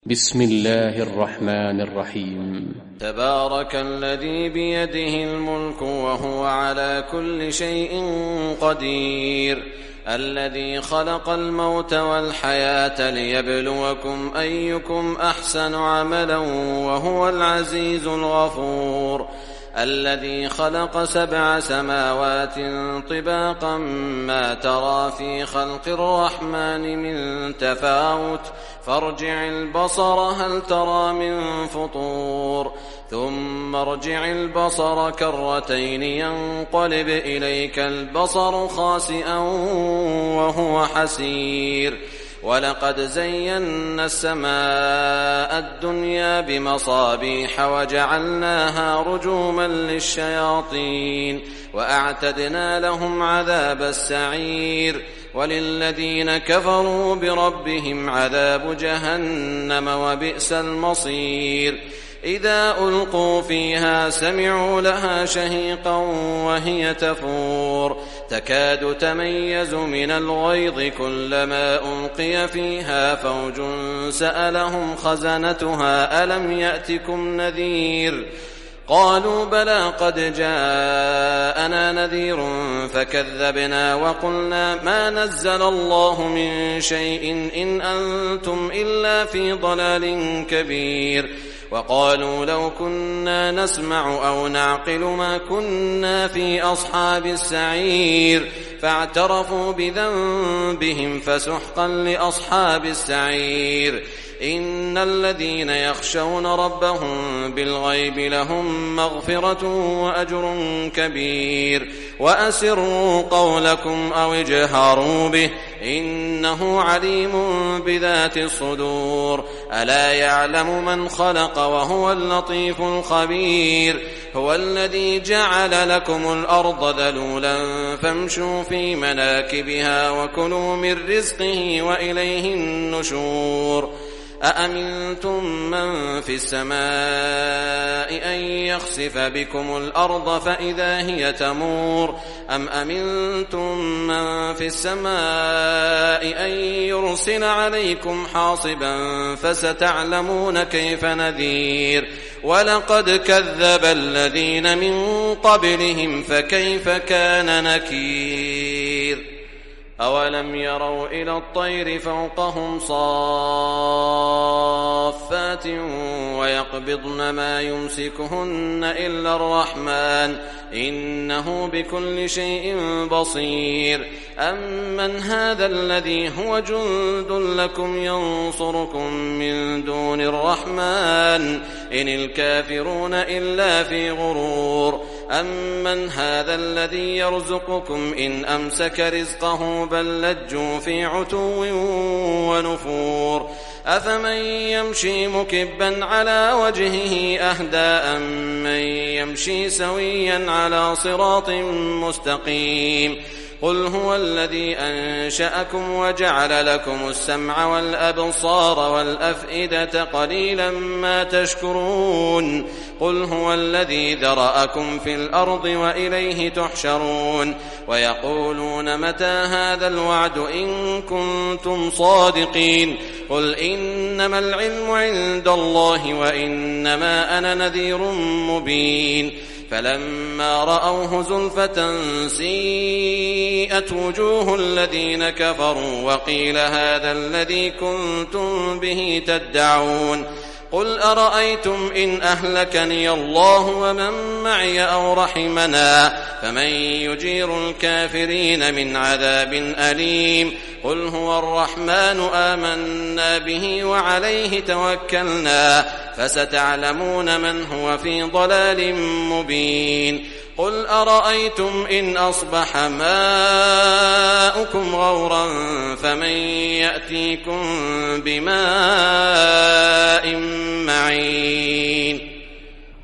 بسم الله الرحمن الرحيم. تبارك الذي بيده الملك وهو على كل شيء قدير، الذي خلق الموت والحياة ليبلوكم أيكم أحسن عملا وهو العزيز الغفور، الذي خلق 7 سماوات طباقا ما ترى في خلق الرحمن من تفاوت فارجع البصر هل ترى من فطور، ثم ارجع البصر كرتين ينقلب إليك البصر خاسئا وهو حسير، ولقد زينا السماء الدنيا بمصابيح وجعلناها رجوما للشياطين وأعتدنا لهم عذاب السعير، وللذين كفروا بربهم عذاب جهنم وبئس المصير. إذا ألقوا فيها سمعوا لها شهيقا وهي تفور تكاد تميز من الغيظ كلما ألقي فيها فوج سألهم خزنتها ألم يأتكم نذير قالوا بلى قد جاءنا نذير فكذبنا وقلنا ما نزل الله من شيء إن أنتم إلا في ضلال كبير، وقالوا لو كنا نسمع أو نعقل ما كنا في أصحاب السعير، فاعترفوا بذنبهم فسحقا لأصحاب السعير. إن الذين يخشون ربهم بالغيب لهم مغفرة وأجر كبير، وأسروا قولكم أو اجهروا به إنه عليم بذات الصدور، ألا يعلم من خلق وهو اللطيف الخبير. هو الذي جعل لكم الأرض ذلولا فامشوا في مناكبها وكلوا من رزقه وإليه النشور. أأمنتم من في السماء أن يخسف بكم الأرض فإذا هي تمور، أم أمنتم من في السماء أن يرسل عليكم حاصبا فستعلمون كيف نذير. ولقد كذب الذين من قبلهم فكيف كان نكير. أولم يروا إلى الطير فوقهم صافات ويقبضن ما يمسكهن إلا الرحمن إنه بكل شيء بصير. أمن هذا الذي هو جند لكم ينصركم من دون الرحمن إن الكافرون إلا في غرور. أمن هذا الذي يرزقكم إن أمسك رزقه بل لجوا في عتو ونفور. أفمن يمشي مكبا على وجهه أهدى أمن يمشي سويا على صراط مستقيم. قل هو الذي أنشأكم وجعل لكم السمع والأبصار والأفئدة قليلا ما تشكرون. قل هو الذي ذرأكم في الأرض وإليه تحشرون. ويقولون متى هذا الوعد إن كنتم صادقين. قل إنما العلم عند الله وإنما أنا نذير مبين. فلما رأوه زلفة سيئت وجوه الذين كفروا وقيل هذا الذي كنتم به تدعون. قل أرأيتم إن أهلكني الله ومن معي أو رحمنا فمن يجير الكافرين من عذاب أليم. قل هو الرحمن آمنا به وعليه توكلنا فستعلمون من هو في ضلال مبين. قل أرأيتم إن أصبح ماؤكم غورا فمن يأتيكم بماء معين.